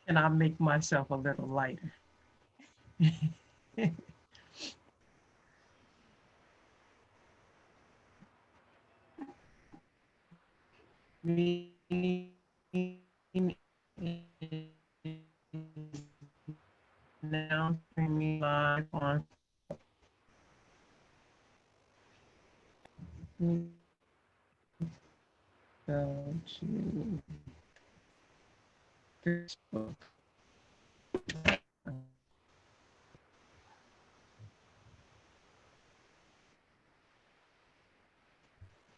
and I make myself a little lighter. Now streaming live on go to Facebook.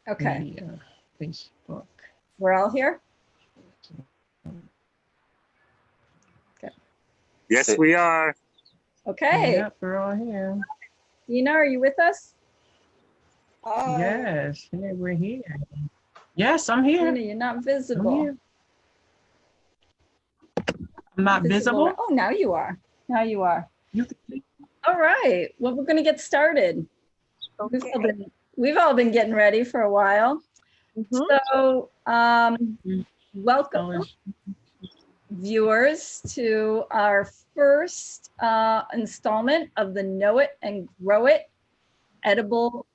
Okay. Media, Facebook. We're all here? Okay. Yes, we are. Okay. Yep, we're all here. Dina, are you with us? Yes, yeah, we're here. Yes, I'm here. Dina, you're not visible. I'm here. I'm not visible? Oh, now you are. Now you are. You all right. Well, we're going to get started. Okay. We've all been getting ready for a while. So welcome viewers to our first installment of the Know It and Grow It edible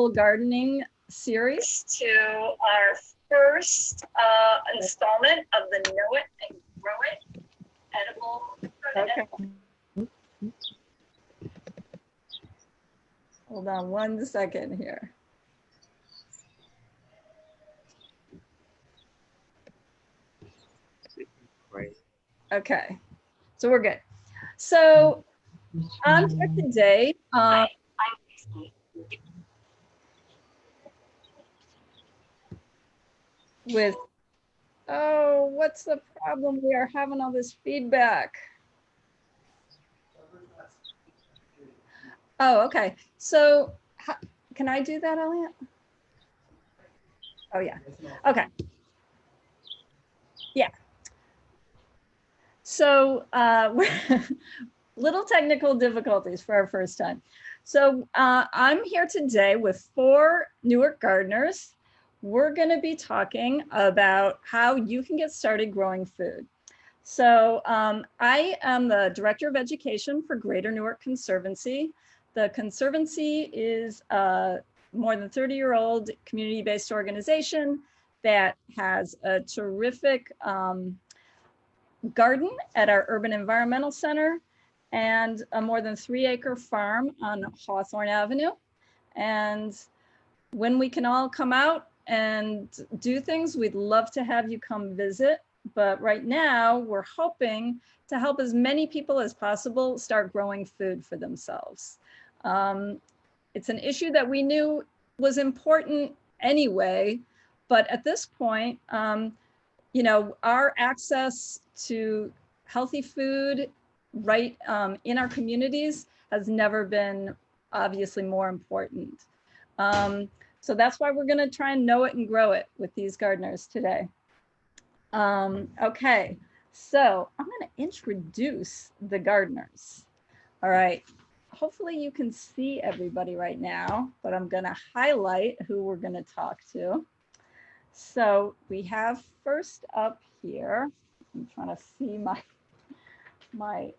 gardening series. To our first installment of the Know It and Grow It edible. Okay. Hold on 1 second here. Okay, so we're good. So I'm here today. With, oh, what's the problem? We are having all this feedback. Oh, okay. So can I do that, Elliot? Oh, yeah. Okay. Yeah. So little technical difficulties for our first time. So I'm here today with 4 Newark gardeners. We're going to be talking about how you can get started growing food. So I am the Director of Education for Greater Newark Conservancy. The Conservancy is a more than 30-year-old community-based organization that has a terrific garden at our Urban Environmental Center and a more than 3-acre farm on Hawthorne Avenue. And when we can all come out and do things, we'd love to have you come visit. But right now, we're hoping to help as many people as possible start growing food for themselves. It's an issue that we knew was important anyway, but at this point, you know, our access to healthy food right in our communities has never been obviously more important. So that's why we're gonna try and know it and grow it with these gardeners today. Okay, so I'm gonna introduce the gardeners. All right, hopefully you can see everybody right now, but I'm gonna highlight who we're gonna talk to. So we have first up here, I'm trying to see my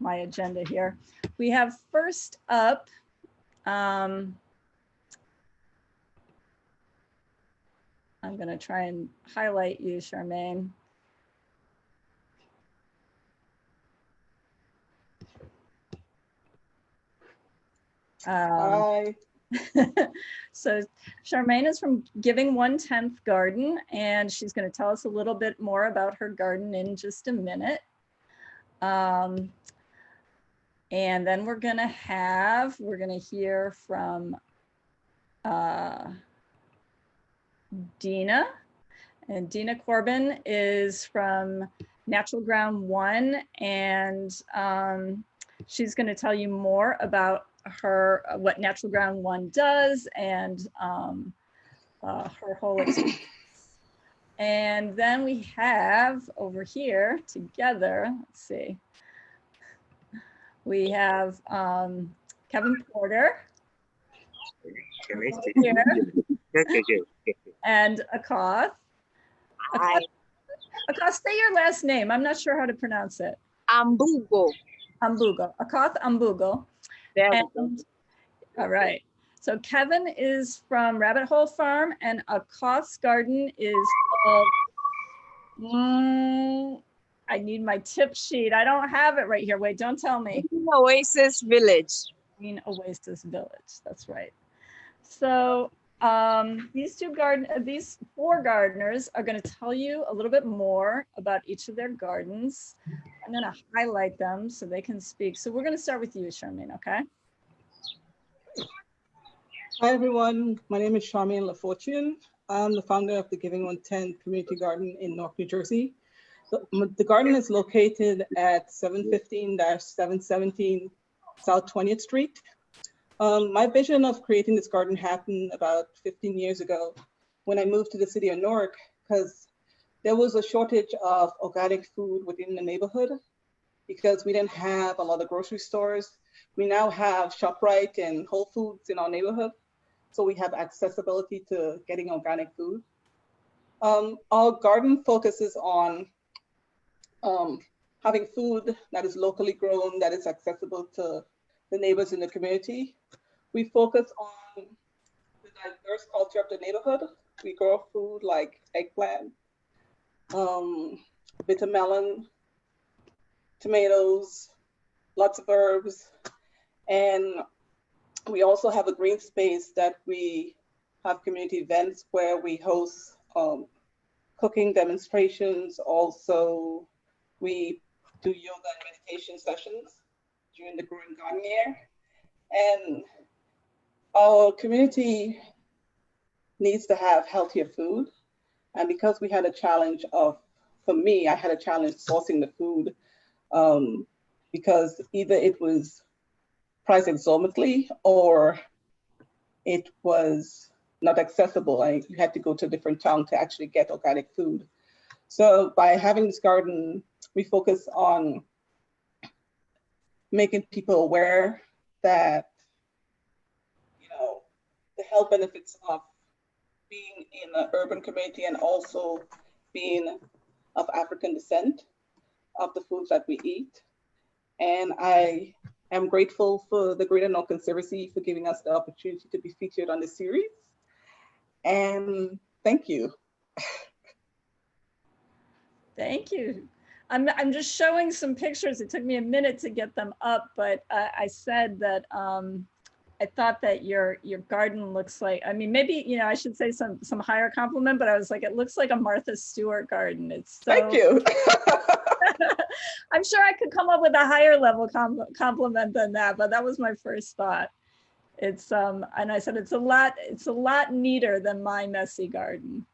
agenda here. We have first up, I'm gonna try and highlight you, Charmaine. Hi. So Charmaine is from Giving OneTenth Garden, and she's going to tell us a little bit more about her garden in just a minute. And then we're going to hear from Dina, and Dina Corbin is from Natural Ground One, and she's going to tell you more about what Natural Ground One does and her whole experience. And then we have over here together, let's see, we have Keven Porter here, and Akoth. Akoth, say your last name. I'm not sure how to pronounce it. Aambugo. Aambugo. Akoth Aambugo. There we go. And, all right. So Keven is from Rabbit Hole Farm, and Akoth's garden is called, I need my tip sheet. I don't have it right here. Wait, don't tell me. Oasis Village. Green Oasis Village. That's right. So these four gardeners are going to tell you a little bit more about each of their gardens. I'm going to highlight them so they can speak. So we're going to start with you, Charmaine, okay? Hi, everyone. My name is Charmaine LaFortune. I'm the founder of the Giving OneTenth Community Garden in Newark, New Jersey. The garden is located at 715-717 South 20th Street. My vision of creating this garden happened about 15 years ago when I moved to the city of Newark, because there was a shortage of organic food within the neighborhood because we didn't have a lot of grocery stores. We now have ShopRite and Whole Foods in our neighborhood, so we have accessibility to getting organic food. Our garden focuses on having food that is locally grown, that is accessible to the neighbors in the community. We focus on the diverse culture of the neighborhood. We grow food like eggplant, bitter melon, tomatoes, lots of herbs. And we also have a green space that we have community events where we host cooking demonstrations. Also, we do yoga and meditation sessions during the growing garden year. And our community needs to have healthier food. And because we had a challenge of, for me, I had a challenge sourcing the food because either it was priced exorbitantly or it was not accessible. You had to go to a different town to actually get organic food. So by having this garden, we focus on making people aware that, you know, the health benefits of being in an urban community and also being of African descent, of the foods that we eat. And I am grateful for the Greater Newark Conservancy for giving us the opportunity to be featured on this series. And thank you. Thank you. I'm just showing some pictures. It took me a minute to get them up, but I said that I thought that your garden looks like, I mean, maybe, you know, I should say some higher compliment, but I was like, it looks like a Martha Stewart garden. It's so, thank you. I'm sure I could come up with a higher level compliment than that, but that was my first thought. It's and I said it's a lot neater than my messy garden.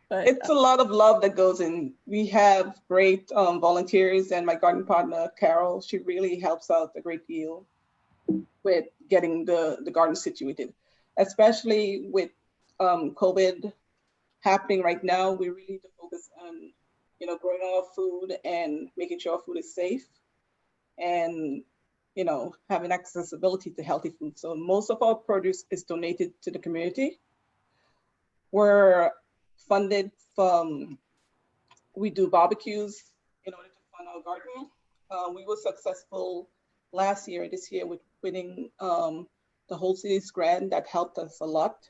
But it's a lot of love that goes in. We have great volunteers, and my garden partner, Carol, she really helps out a great deal with getting the garden situated, especially with COVID happening right now. We really need to focus on, you know, growing our food and making sure our food is safe and, you know, having accessibility to healthy food. So most of our produce is donated to the community. We're funded from, we do barbecues in order to fund our garden. We were successful last year, this year, with winning the Whole Cities grant. That helped us a lot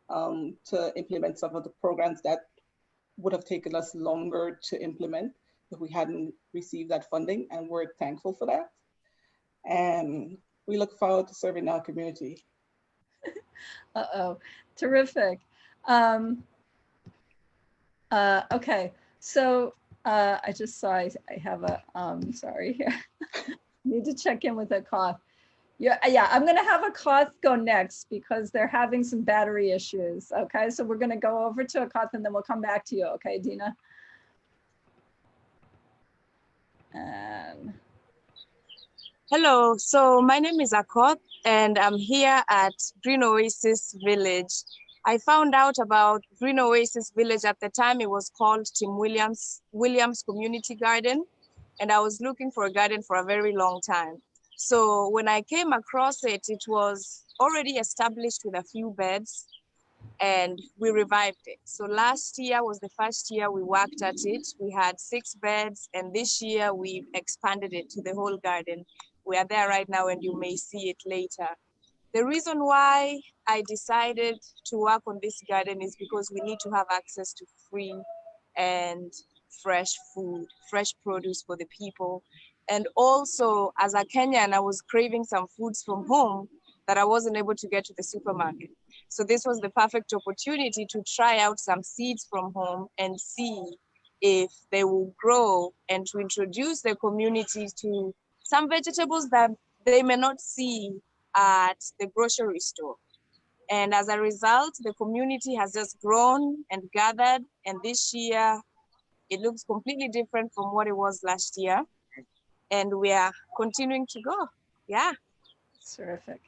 to implement some of the programs that would have taken us longer to implement if we hadn't received that funding, and we're thankful for that. And we look forward to serving our community. Uh-oh, terrific. Okay, so I just saw I have a, sorry, need to check in with Akoth. Yeah, I'm gonna have Akoth go next because they're having some battery issues. Okay, so we're gonna go over to Akoth and then we'll come back to you. Okay, Dina. And Hello, so my name is Akoth and I'm here at Green Oasis Village. I found out about Green Oasis Village at the time. It was called Tim Williams Community Garden, and I was looking for a garden for a very long time. So when I came across it, it was already established with a few beds, and we revived it. So last year was the first year we worked at it. We had 6 beds, and this year we expanded it to the whole garden. We are there right now, and you may see it later. The reason why I decided to work on this garden is because we need to have access to free and fresh food, fresh produce for the people. And also, as a Kenyan, I was craving some foods from home that I wasn't able to get to the supermarket. So this was the perfect opportunity to try out some seeds from home and see if they will grow, and to introduce the community to some vegetables that they may not see at the grocery store. And as a result, the community has just grown and gathered. And this year, it looks completely different from what it was last year. And we are continuing to go. Yeah. Terrific.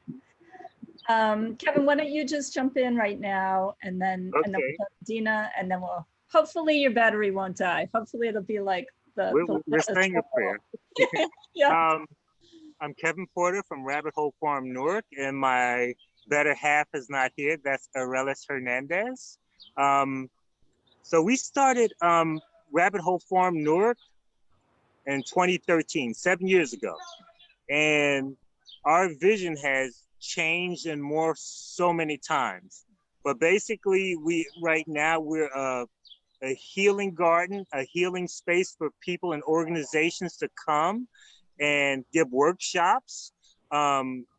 Keven, why don't you just jump in right now, and then Okay. we'll go to Dina, and then we'll, hopefully your battery won't die. Hopefully it'll be like We're saying a prayer. Yeah. I'm Keven Porter from Rabbit Hole Farm, Newark, and my better half is not here. That's Arelis Hernandez. So we started Rabbit Hole Farm, Newark in 2013, 7 years ago. And our vision has changed and morphed so many times. But basically, right now we're a healing garden, a healing space for people and organizations to come and give workshops.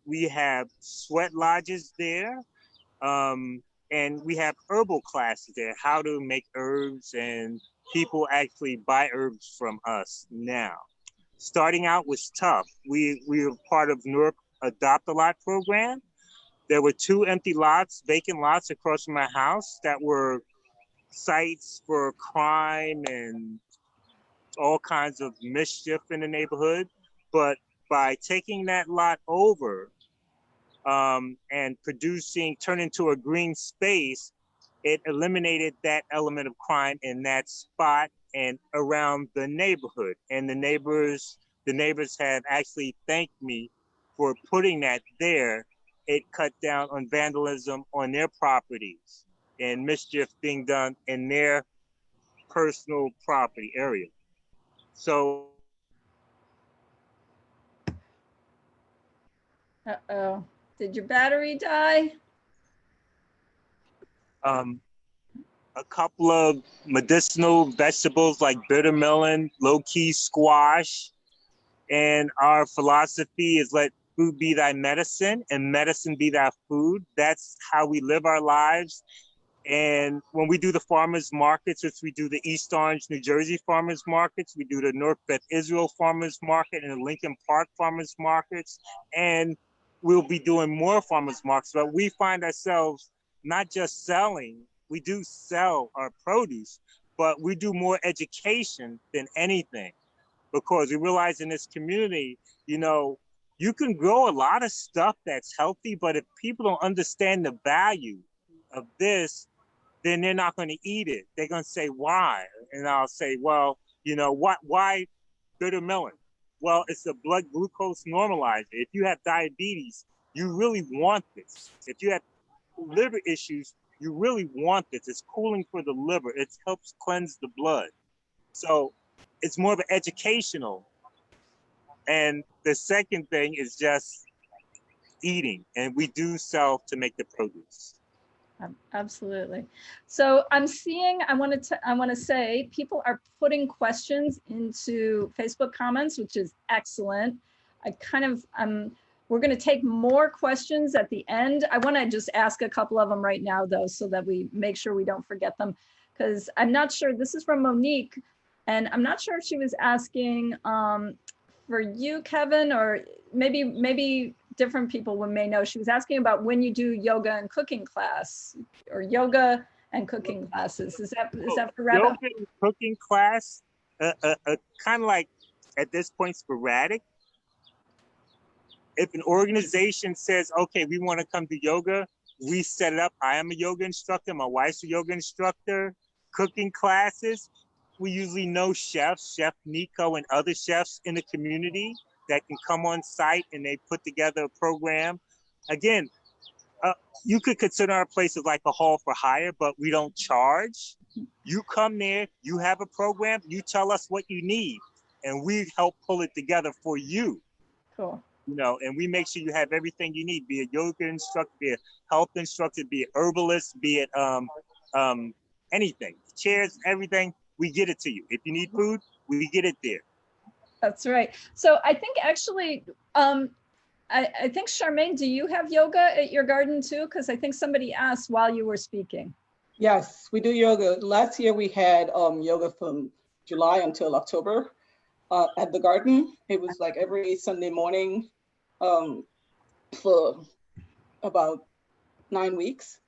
We have sweat lodges there, and we have herbal classes there, how to make herbs, and people actually buy herbs from us now. Starting out was tough. We were part of Newark Adopt a Lot program. There were 2 empty lots, vacant lots across from my house that were sites for crime and all kinds of mischief in the neighborhood. But by taking that lot over and turn into a green space, it eliminated that element of crime in that spot and around the neighborhood. And the neighbors have actually thanked me for putting that there. It cut down on vandalism on their properties and mischief being done in their personal property area. So. Uh-oh. Did your battery die? A couple of medicinal vegetables like bitter melon, low-key squash. And our philosophy is let food be thy medicine and medicine be thy food. That's how we live our lives. And when we do the farmers markets, which we do the East Orange, New Jersey farmers markets, we do the North Beth Israel farmers market and the Lincoln Park farmers markets, and we'll be doing more farmers markets. But we find ourselves not just selling, we do sell our produce, but we do more education than anything, because we realize in this community, you can grow a lot of stuff that's healthy, but if people don't understand the value of this, then they're not going to eat it. They're going to say, why? And I'll say, well, why bitter melon? Well, it's a blood glucose normalizer. If you have diabetes, you really want this. If you have liver issues, you really want this. It's cooling for the liver. It helps cleanse the blood. So it's more of an educational. And the second thing is just eating. And we do sell to make the produce. Absolutely. So I'm seeing, I want to say people are putting questions into Facebook comments, which is excellent. We're going to take more questions at the end. I want to just ask a couple of them right now, though, so that we make sure we don't forget them, because I'm not sure. This is from Monique, and I'm not sure if she was asking for you, Keven, or maybe different people may know. She was asking about when you do yoga and cooking class, or yoga and cooking classes. Is that for Rabbit? Yoga and cooking class, kind of like at this point sporadic. If an organization says, okay, we want to come to yoga, we set it up. I am a yoga instructor. My wife's a yoga instructor. Cooking classes, we usually know chefs, Chef Nico and other chefs in the community that can come on site and they put together a program. Again, You could consider our place as like a hall for hire, but we don't charge. You come there, you have a program, you tell us what you need, and we help pull it together for you. Cool. You know, and we make sure you have everything you need, be it yoga instructor, be it health instructor, be it herbalist, be it anything, chairs, everything, we get it to you. If you need food, we get it there. That's right. So I think actually, I think Charmaine, do you have yoga at your garden too? Because I think somebody asked while you were speaking. Yes, we do yoga. Last year we had yoga from July until October at the garden. It was like every Sunday morning for about 9 weeks.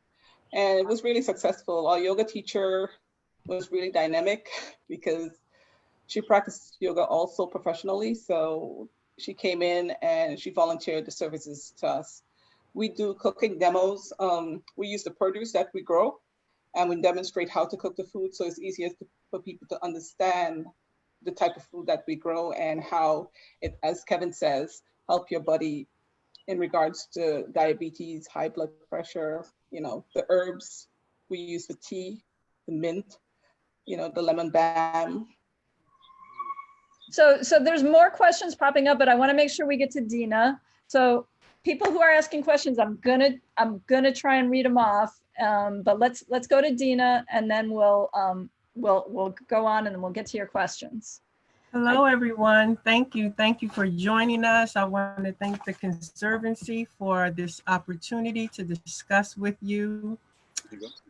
And it was really successful. Our yoga teacher was really dynamic because she practiced yoga also professionally. So she came in and she volunteered the services to us. We do cooking demos. We use the produce that we grow and we demonstrate how to cook the food. So it's easier for people to understand the type of food that we grow and how it, as Keven says, help your body in regards to diabetes, high blood pressure, you know, the herbs we use for tea, the mint, you know, the lemon balm. So there's more questions popping up, but I want to make sure we get to Dina. So people who are asking questions, I'm gonna try and read them off. But let's go to Dina, and then we'll go on, and then we'll get to your questions. Hello, everyone. Thank you for joining us. I want to thank the Conservancy for this opportunity to discuss with you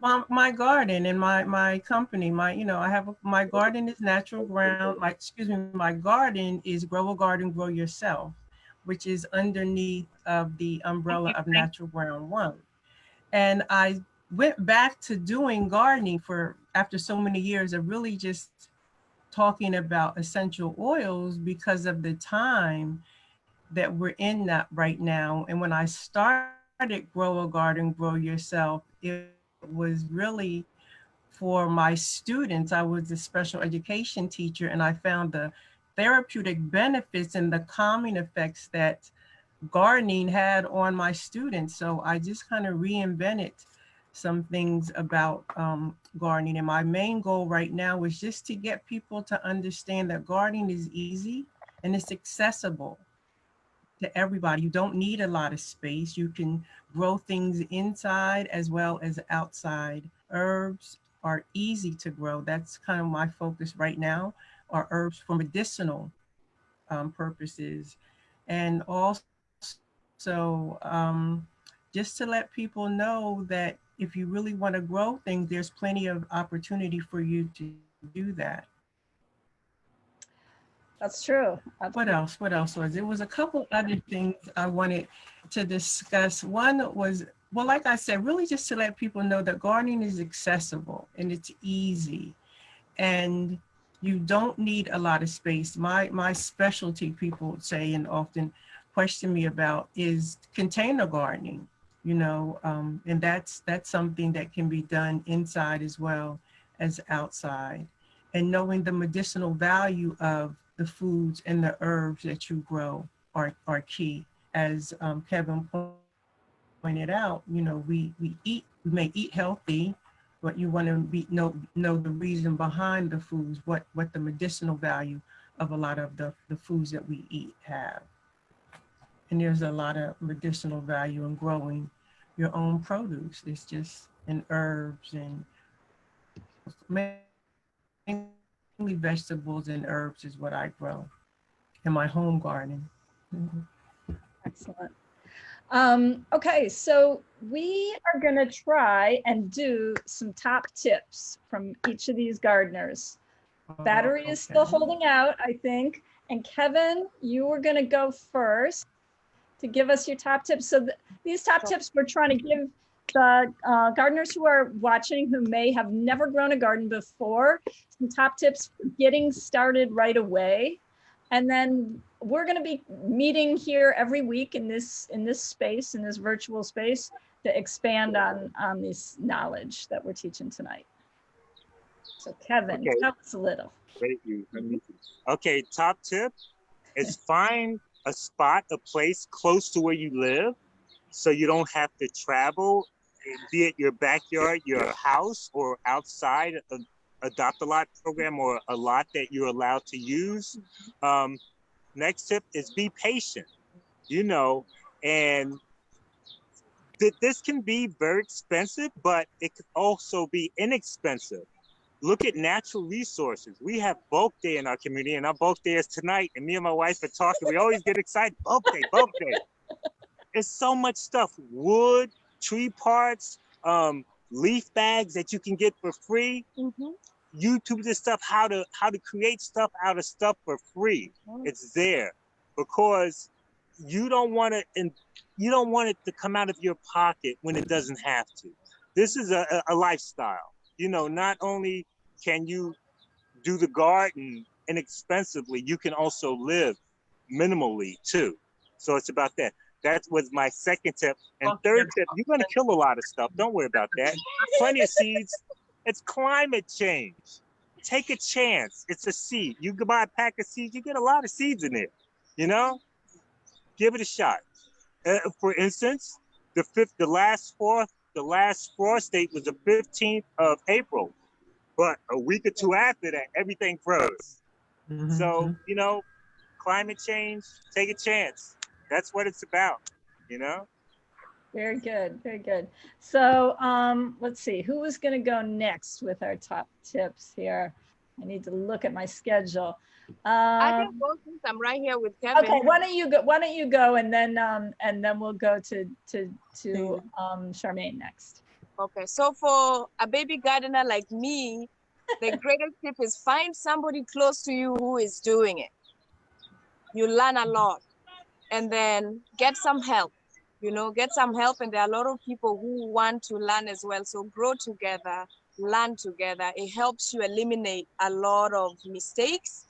my garden and my company. My garden is natural ground. My garden is Grow a Garden, Grow Yourself, which is underneath of the umbrella of Natural Ground One. And I went back to doing gardening after so many years of really just talking about essential oils because of the time that we're in that right now. And when I started Grow a Garden, Grow Yourself, it was really for my students. I was a special education teacher, and I found the therapeutic benefits and the calming effects that gardening had on my students. So I just kind of reinvented some things about gardening. And my main goal right now is just to get people to understand that gardening is easy and it's accessible to everybody. You don't need a lot of space. You can grow things inside as well as outside. Herbs are easy to grow. That's kind of my focus right now, are herbs for medicinal purposes. And also just to let people know that if you really want to grow things, there's plenty of opportunity for you to do that. That's true. What else was? There was a couple other things I wanted to discuss. One was, well, like I said, really just to let people know that gardening is accessible and it's easy, and you don't need a lot of space. My specialty, people say and often question me about, is container gardening, and that's something that can be done inside as well as outside. And knowing the medicinal value of the foods and the herbs that you grow are key. As Keven pointed out, we may eat healthy, but you want to know the reason behind the foods, what the medicinal value of a lot of the foods that we eat have. And there's a lot of medicinal value in growing your own produce. It's just in herbs and mainly vegetables and herbs is what I grow in my home garden. Mm-hmm. Excellent. Okay, so we are going to try and do some top tips from each of these gardeners. Battery is still holding out, I think. And Keven, you were going to go first to give us your top tips. So these top tips we're trying to give the gardeners who are watching who may have never grown a garden before, some top tips for getting started right away. And then we're going to be meeting here every week in this space, in this virtual space, to expand on this knowledge that we're teaching tonight. So Keven, tell us a little. Thank you. Okay, top tip is find a spot, a place close to where you live so you don't have to travel, be it your backyard, your house, or outside, adopt a lot program or a lot that you're allowed to use. Next tip is be patient, you know, and this can be very expensive, but it could also be inexpensive. Look at natural resources. We have bulk day in our community, and our bulk day is tonight, and me and my wife are talking. We always get excited, bulk day, bulk day. There's so much stuff, wood, tree parts, leaf bags that you can get for free. YouTube this stuff, how to create stuff out of stuff for free. It's there because you don't want it to come out of your pocket when it doesn't have to. This is a lifestyle. You know, not only can you do the garden inexpensively, you can also live minimally too. So it's about that. That was my second tip. And third tip, you're going to kill a lot of stuff. Don't worry about that. Plenty of seeds. It's climate change. Take a chance. It's a seed. You can buy a pack of seeds. You get a lot of seeds in there. You know, give it a shot. For instance, the last frost date was the 15th of April, but a week or two after that, everything froze. So, you know, climate change, take a chance. That's what it's about, you know? Very good, very good. So let's see, who is going to go next with our top tips here? I need to look at my schedule. I can go since I'm right here with Kevin. Okay, why don't you go, and then we'll go to Charmaine next. Okay, so for a baby gardener like me, the greatest tip is find somebody close to you who is doing it. You learn a lot, and then get some help. You know, get some help, and there are a lot of people who want to learn as well. So grow together, learn together. It helps you eliminate a lot of mistakes,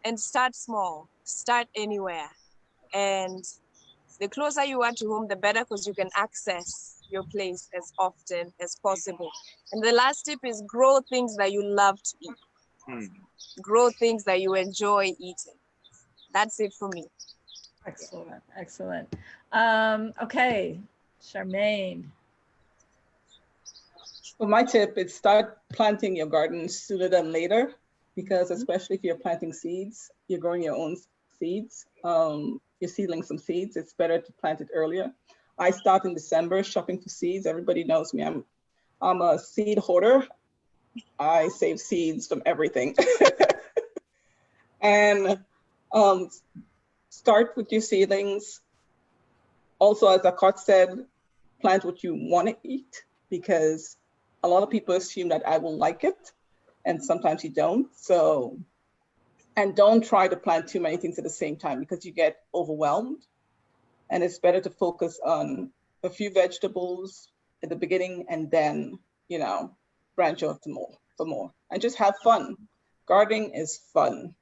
and start small. Start anywhere, and the closer you are to home, the better, because you can access your place as often as possible. And the last tip is grow things that you love to eat. Grow things that you enjoy eating. That's it for me. Excellent, excellent. Okay, Charmaine. Well, my tip is start planting your garden sooner than later, because especially if you're planting seeds, you're growing your own seeds, you're seedling some seeds, it's better to plant it earlier. I start in December shopping for seeds. Everybody knows me, I'm a seed hoarder. I save seeds from everything. And start with your seedlings. Also, as Akoth said, plant what you want to eat, because a lot of people assume that I will like it, and sometimes you don't. So, and don't try to plant too many things at the same time, because you get overwhelmed. And it's better to focus on a few vegetables at the beginning, and then, you know, branch out for more, and just have fun. Gardening is fun.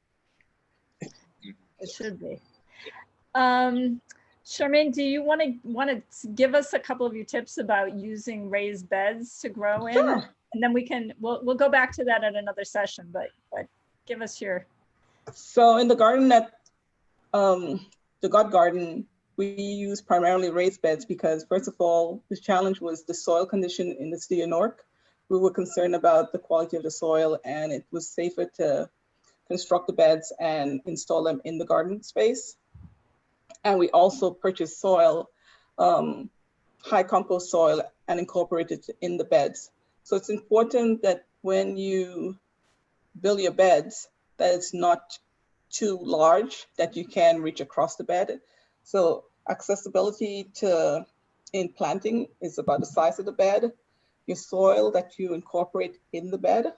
It should be. Charmaine, do you want to give us a couple of your tips about using raised beds to grow in? Sure. And then we'll go back to that at another session, but give us your. So in the garden the God Garden, we use primarily raised beds because, first of all, the challenge was the soil condition in the city of Newark. We were concerned about the quality of the soil, and it was safer to construct the beds and install them in the garden space. And we also purchased soil, high compost soil, and incorporated it in the beds. So it's important that when you build your beds, that it's not too large, that you can reach across the bed. So accessibility in planting is about the size of the bed, your soil that you incorporate in the bed,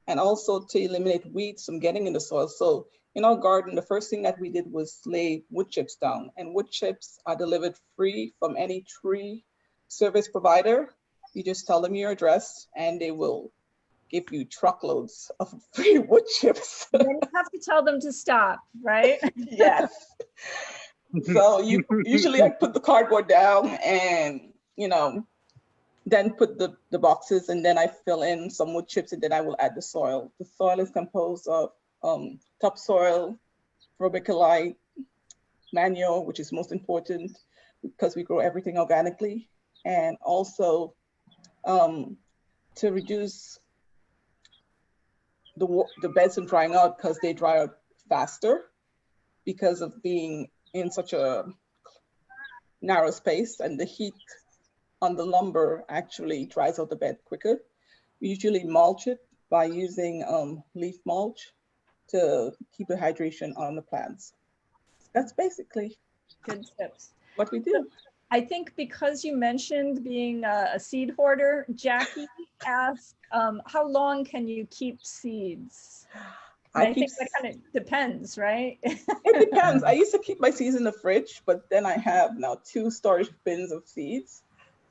and also to eliminate weeds from getting in the soil. So in our garden, the first thing that we did was lay wood chips down, and wood chips are delivered free from any tree service provider. You just tell them your address and they will give you truckloads of free wood chips. Then you have to tell them to stop, right? Yes. So usually I put the cardboard down and, you know, then put the boxes, and then I fill in some wood chips, and then I will add the soil. The soil is composed of topsoil, vermiculite, manure, which is most important, because we grow everything organically, and also to reduce the beds from drying out, because they dry out faster because of being in such a narrow space, and the heat on the lumber actually dries out the bed quicker. We usually mulch it by using leaf mulch to keep the hydration on the plants. That's basically Good tips. what we do. I think because you mentioned being a seed hoarder, Jackie asked, how long can you keep seeds? And I think that kind of depends, right? It depends. I used to keep my seeds in the fridge, but then I have now 2 storage bins of seeds.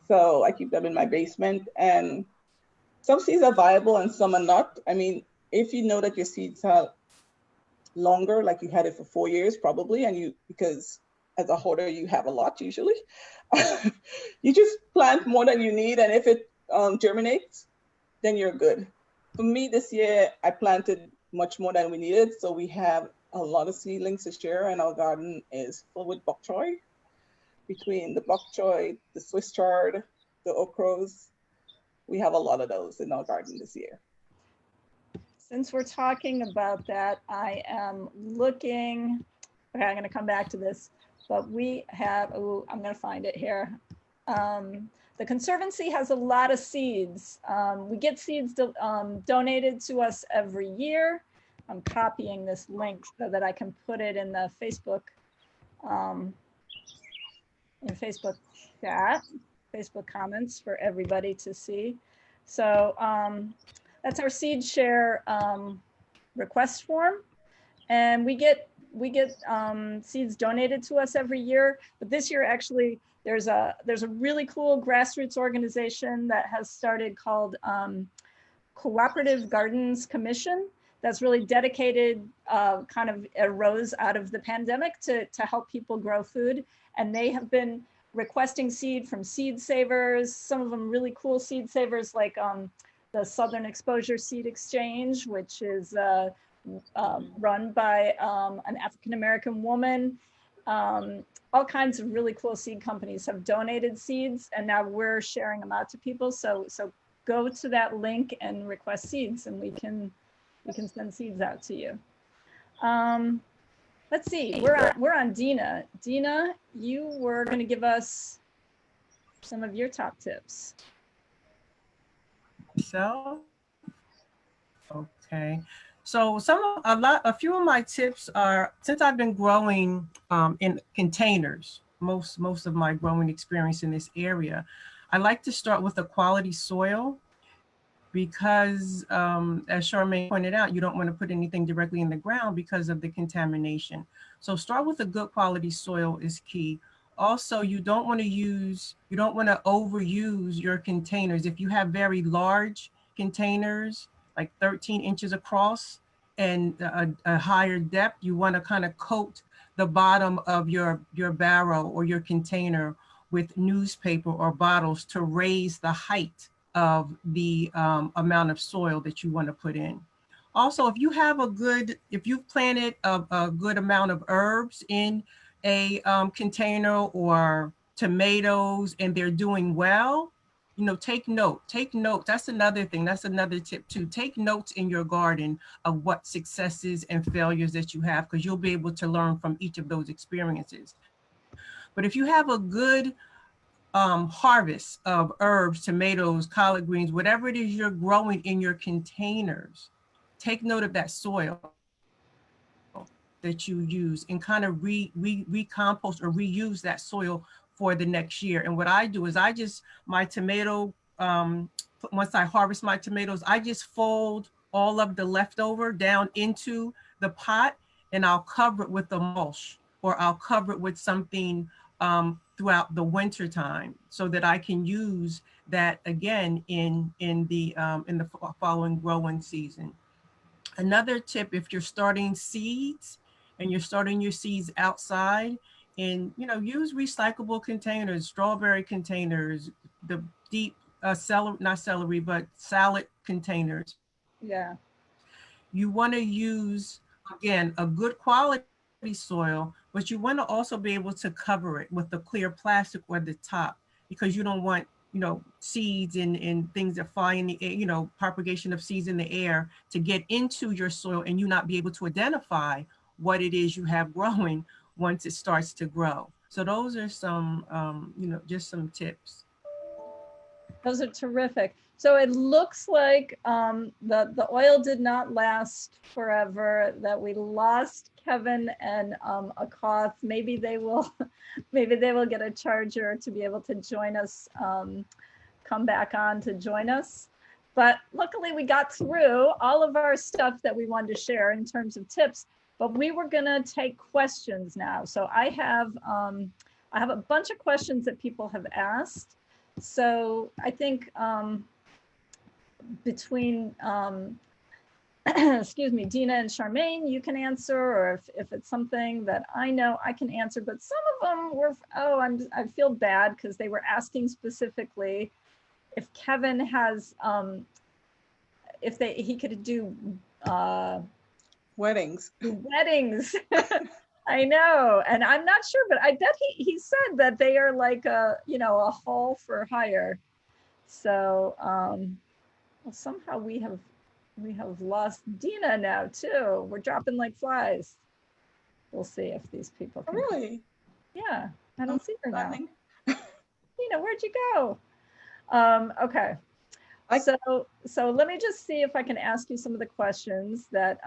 So I keep them in my basement, and some seeds are viable and some are not. I mean, if you know that your seeds are longer, like you had it for 4 years probably, and because as a hoarder, you have a lot usually, you just plant more than you need, and if it germinates, then you're good. For me this year, I planted much more than we needed, so we have a lot of seedlings to share, and our garden is full with bok choy. Between the bok choy, the Swiss chard, the okras, we have a lot of those in our garden this year. Since we're talking about that, I am looking, okay, I'm gonna come back to this, but we have, oh, I'm gonna find it here. The Conservancy has a lot of seeds. We get seeds donated to us every year. I'm copying this link so that I can put it in the Facebook, chat, Facebook comments for everybody to see. So that's our seed share request form, and we get seeds donated to us every year. But this year, actually, there's a really cool grassroots organization that has started called Cooperative Gardens Commission. That's really dedicated, kind of arose out of the pandemic to help people grow food, and they have been requesting seed from seed savers. Some of them really cool seed savers, like the Southern Exposure Seed Exchange, which is run by an African-American woman. All kinds of really cool seed companies have donated seeds, and now we're sharing them out to people. So go to that link and request seeds, and we can send seeds out to you. Let's see, we're on Dina. Dina, you were going to give us some of your top tips. So, okay. So a few of my tips are, since I've been growing in containers, most of my growing experience in this area, I like to start with a quality soil, because as Charmaine pointed out, you don't want to put anything directly in the ground because of the contamination. So start with a good quality soil is key. Also, you don't want to overuse your containers. If you have very large containers, like 13 inches across and a higher depth, you want to kind of coat the bottom of your barrel or your container with newspaper or bottles to raise the height of the amount of soil that you want to put in. Also, if you've planted a good amount of herbs in a container, or tomatoes, and they're doing well, take note. That's another thing. That's another tip too. Take notes in your garden of what successes and failures that you have, because you'll be able to learn from each of those experiences. But if you have a good harvest of herbs, tomatoes, collard greens, whatever it is you're growing in your containers, take note of that soil that you use and kind of recompost or reuse that soil for the next year. And what I do is my tomato, once I harvest my tomatoes, I just fold all of the leftover down into the pot, and I'll cover it with a mulch, or I'll cover it with something throughout the winter time, so that I can use that again in the following growing season. Another tip, if you're starting seeds and you're starting your seeds outside, and use recyclable containers, strawberry containers, the deep salad containers. Yeah. You want to use, again, a good quality soil, but you want to also be able to cover it with the clear plastic or the top, because you don't want, you know, seeds and things that fly in the air, you know, propagation of seeds in the air to get into your soil and you not be able to identify what it is you have growing once it starts to grow. So those are some, you know, just some tips. Those are terrific. So it looks like the oil did not last forever, that we lost Keven and Akoth. Maybe they will get a charger to be able to join us, come back on to join us. But luckily we got through all of our stuff that we wanted to share in terms of tips, but we were gonna take questions now. So I have a bunch of questions that people have asked. So I think between, excuse me, Dina and Charmaine, you can answer, or if it's something that I know, I can answer. But some of them were, I feel bad because they were asking specifically if Keven has, if he could do Weddings. Weddings. I know, and I'm not sure, but I bet he said that they are like a, you know, a haul for hire. So well, somehow we have lost Dina now too. We're dropping like flies. We'll see if these people can. Really? Yeah, I don't see her now. Stunning. Dina, where'd you go? Okay. So let me just see if I can ask you some of the questions that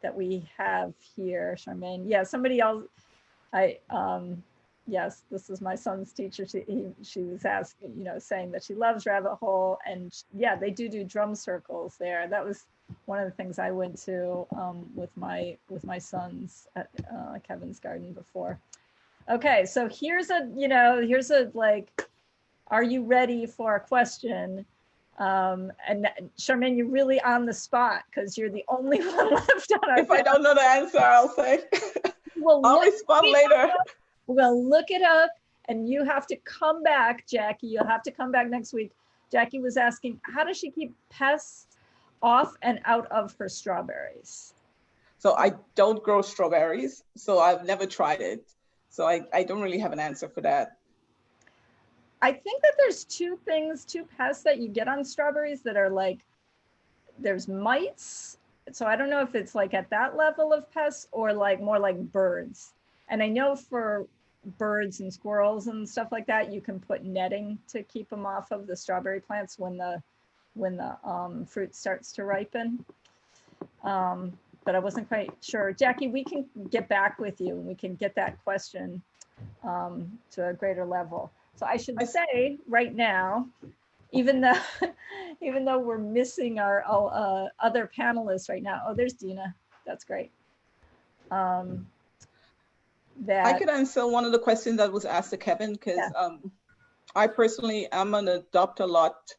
that we have here, Charmaine. Yeah, somebody else. Yes, this is my son's teacher. She was asking, you know, saying that she loves Rabbit Hole, and yeah, they do drum circles there. That was one of the things I went to with my sons at Kevin's garden before. Okay, so here's a like, are you ready for a question? And Charmaine, you're really on the spot because you're the only one left on our. If I don't know the answer, I'll say. I'll respond later. We'll look it up, and you have to come back, Jackie. You'll have to come back next week. Jackie was asking, how does she keep pests off and out of her strawberries? So I don't grow strawberries, so I've never tried it. So I don't really have an answer for that. I think that there's two pests that you get on strawberries that are like, there's mites. So I don't know if it's like at that level of pests or like more like birds. And I know for birds and squirrels and stuff like that, you can put netting to keep them off of the strawberry plants when the fruit starts to ripen. But I wasn't quite sure. Jackie, we can get back with you and we can get that question to a greater level. So I should say right now, even though we're missing our other panelists right now. Oh, there's Dina. That's great. I could answer one of the questions that was asked to Keven, because I personally am an Adopt-A-Lot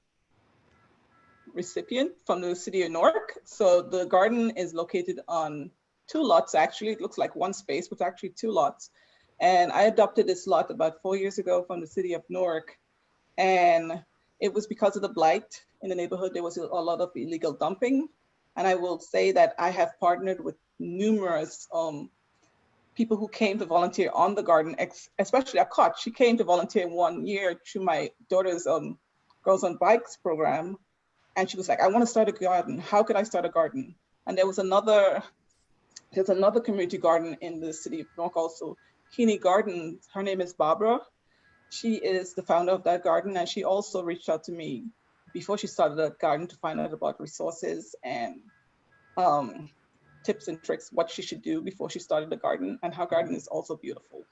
recipient from the city of Newark. So the garden is located on 2 lots. Actually, it looks like one space, but actually 2 lots. And I adopted this lot about 4 years ago from the city of Newark. And it was because of the blight in the neighborhood. There was a lot of illegal dumping. And I will say that I have partnered with numerous people who came to volunteer on the garden, especially Akoth. She came to volunteer 1 year through my daughter's Girls on Bikes program. And she was like, I want to start a garden. How could I start a garden? And there's another community garden in the city of Newark also, Keeney Garden. Her name is Barbara. She is the founder of that garden. And she also reached out to me before she started the garden to find out about resources and tips and tricks, what she should do before she started the garden. And her garden is also beautiful.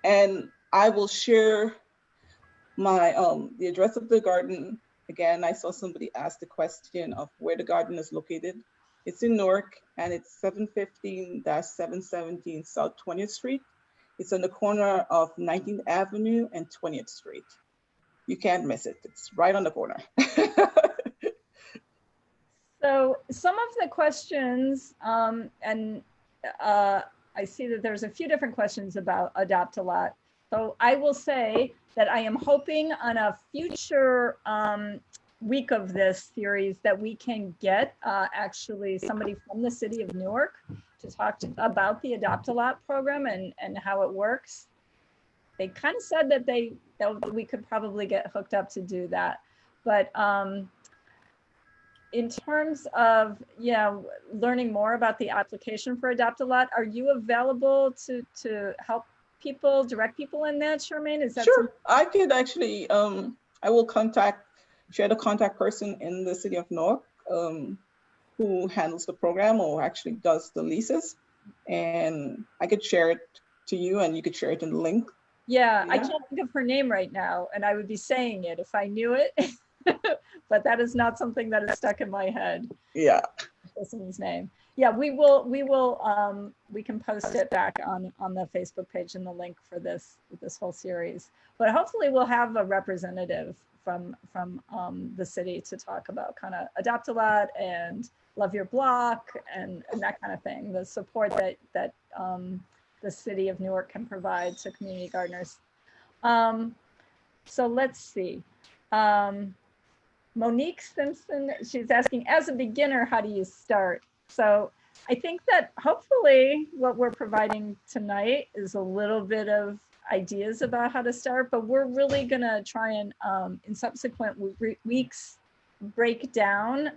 And I will share my the address of the garden. Again, I saw somebody ask the question of where the garden is located. It's in Newark, and it's 715-717 South 20th Street. It's on the corner of 19th Avenue and 20th Street. You can't miss it. It's right on the corner. So some of the questions, I see that there's a few different questions about Adopt-A-Lot. So I will say that I am hoping on a future week of this series that we can get actually somebody from the city of Newark to talk about the Adopt-A-Lot program and how it works. They kind of said that that we could probably get hooked up to do that. But in terms of learning more about the application for Adopt-A-Lot, are you available to help people, direct people in that, Charmaine? Is that sure? I could actually, I will share the contact person in the city of Newark who handles the program or actually does the leases, and I could share it to you, and you could share it in the link. Yeah, I can't think of her name right now, and I would be saying it if I knew it, but that is not something that is stuck in my head. Yeah. Person's name. Yeah, we can post it back on the Facebook page and the link for this whole series. But hopefully we'll have a representative from the city to talk about kind of Adopt-A-Lot and Love Your Block and that kind of thing. The support that the city of Newark can provide to community gardeners. So let's see. Monique Simpson, she's asking, as a beginner, how do you start? So I think that hopefully what we're providing tonight is a little bit of ideas about how to start, but we're really gonna try and in subsequent weeks break down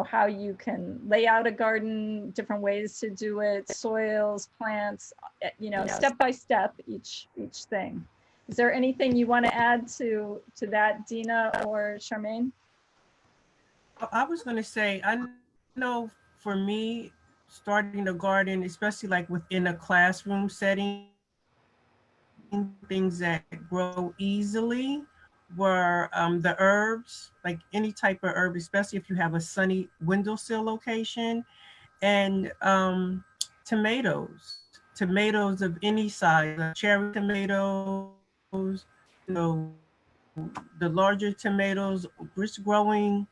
how you can lay out a garden, different ways to do it, soils, plants, step by step, each thing. Is there anything you want to add to that, Dina or Charmaine? I was going to say, I know for me, starting a garden, especially like within a classroom setting, things that grow easily were the herbs, like any type of herb, especially if you have a sunny windowsill location, and tomatoes of any size, cherry tomatoes, the larger tomatoes, brisk growing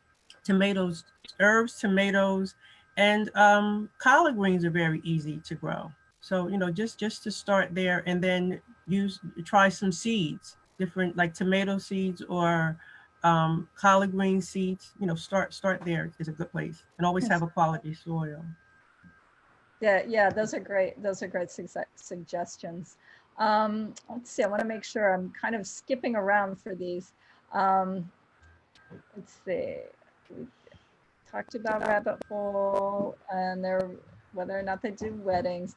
tomatoes, herbs, tomatoes, and collard greens are very easy to grow. So, just to start there, and then try some seeds, different like tomato seeds or collard green seeds. Start there is a good place, and always have a quality soil. Yeah, those are great suggestions. Let's see, I want to make sure I'm kind of skipping around for these. Let's see, we talked about rabbit hole and whether or not they do weddings.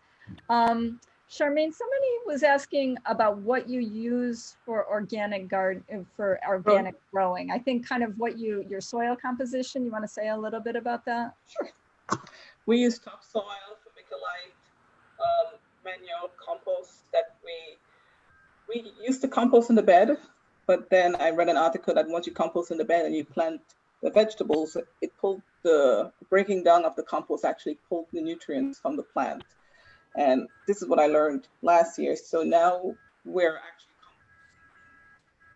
Charmaine, somebody was asking about what you use for organic growing. I think kind of your soil composition. You want to say a little bit about that? Sure. We use topsoil, vermiculite, manure, compost that we used to compost in the bed, but then I read an article that once you compost in the bed and you plant the vegetables, the breaking down of the compost actually pulled the nutrients from the plant. And this is what I learned last year. So now we're actually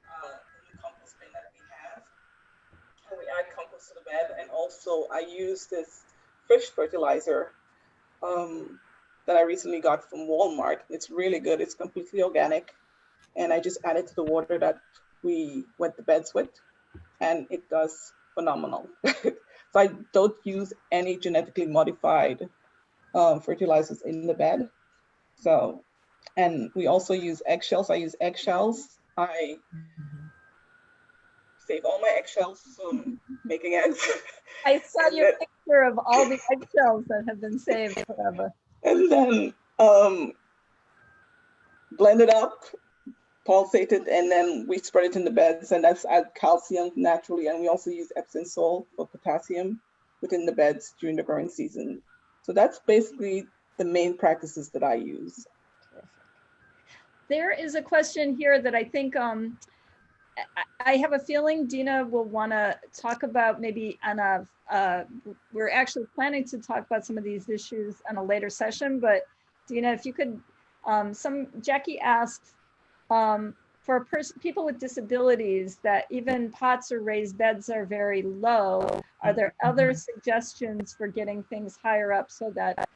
composting in the compost bin that we have, and we add compost to the bed. And also I use this fish fertilizer that I recently got from Walmart. It's really good. It's completely organic. And I just add it to the water that we wet the beds with, and it does phenomenal. So I don't use any genetically modified fertilizers in the bed. So, and we also use eggshells. I use eggshells. I save all my eggshells from making eggs. I saw your picture of all the eggshells that have been saved forever. And then blend it up, pulsate it, and then we spread it in the beds, and that's add calcium naturally. And we also use Epsom salt for potassium within the beds during the growing season. So that's basically the main practices that I use. There is a question here that I think I have a feeling Dina will want to talk about maybe on we're actually planning to talk about some of these issues on a later session, but Dina, if you could, Jackie asks, for people with disabilities that even pots or raised beds are very low, are there other suggestions for getting things higher up so that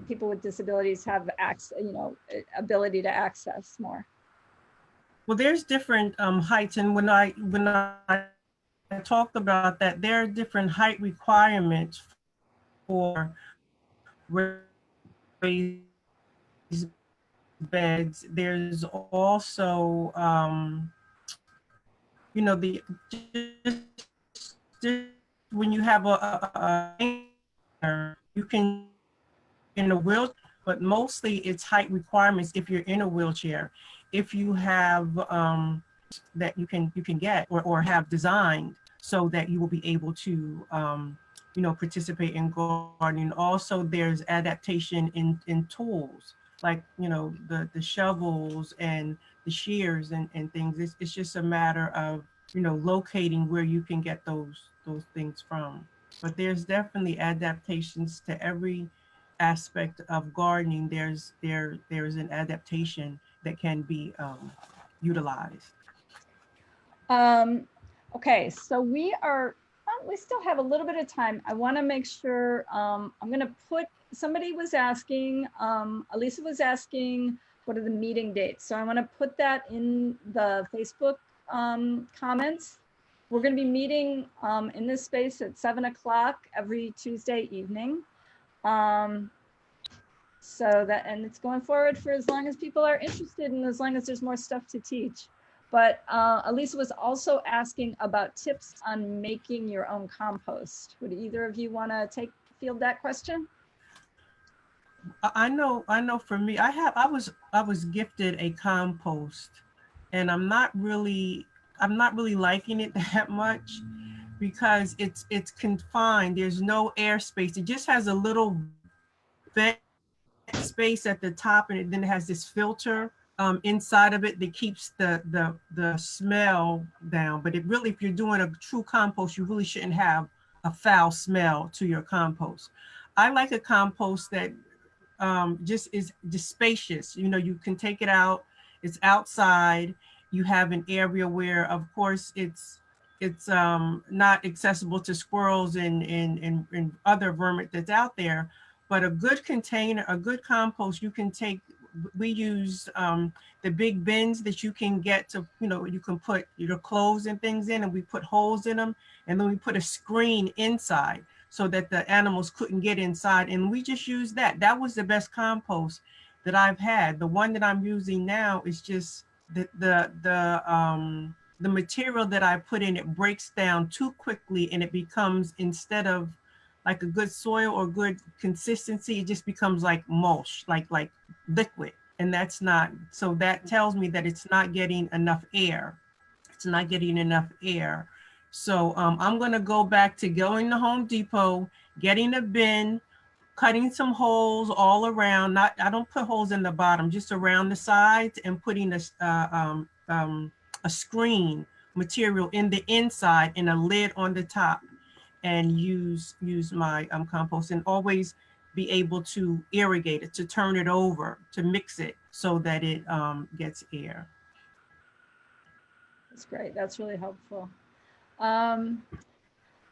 people with disabilities have ability to access more? Well, there's different heights, and when I talked about that, there are different height requirements for raised beds. There's also, you know, just when you have you can in a wheelchair, but mostly it's height requirements if you're in a wheelchair. If you have that you can get or have designed so that you will be able to you know, participate in gardening. Also, there's adaptation in tools like, you know, the shovels and the shears and things. It's just a matter of, you know, locating where you can get those things from. But there's definitely adaptations to every aspect of gardening. There's an adaptation that can be utilized. Okay, so we still have a little bit of time. I want to make sure I'm going to put, somebody was asking, Elisa was asking, what are the meeting dates? So I want to put that in the Facebook comments. We're going to be meeting in this space at 7 o'clock every Tuesday evening. So that, and it's going forward for as long as people are interested and as long as there's more stuff to teach. But Elisa was also asking about tips on making your own compost. Would either of you want to field that question? I know for me, I was gifted a compost, and I'm not really liking it that much because it's confined. There's no airspace. It just has a little vent space at the top, and then it has this filter inside of it that keeps the smell down. But it really, if you're doing a true compost, you really shouldn't have a foul smell to your compost. I like a compost that just is just spacious. You know, you can take it out, it's outside, you have an area where, of course, it's not accessible to squirrels and other vermin that's out there. But a good container, a good compost, you can take, we use the big bins that you can get to, you know, you can put your clothes and things in, and we put holes in them, and then we put a screen inside so that the animals couldn't get inside. And we just use that. That was the best compost that I've had. The one that I'm using now is just the material that I put in, it breaks down too quickly, and it becomes, instead of like a good soil or good consistency, it just becomes like mulch, like liquid. And that's not, so that tells me that it's not getting enough air. It's not getting enough air. So I'm gonna go back to going to Home Depot, getting a bin, cutting some holes all around. I don't put holes in the bottom, just around the sides, and putting a screen material in the inside and a lid on the top, and use my compost, and always be able to irrigate it, to turn it over, to mix it so that it gets air. That's great. That's really helpful.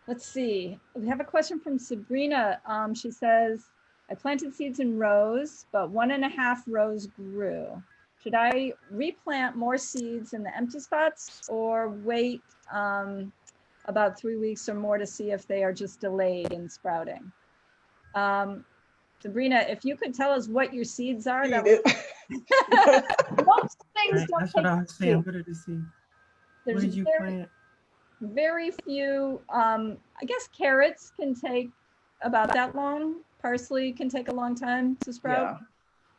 Let's see. We have a question from Sabrina. She says, I planted seeds in rows, but 1.5 rows grew. Should I replant more seeds in the empty spots or wait about 3 weeks or more to see if they are just delayed in sprouting? Sabrina, if you could tell us what your seeds are, that would... Most things don't. That's what I was saying. What did you see? There's what did you plant? Very few. I guess carrots can take about that long. Parsley can take a long time to sprout. Yeah.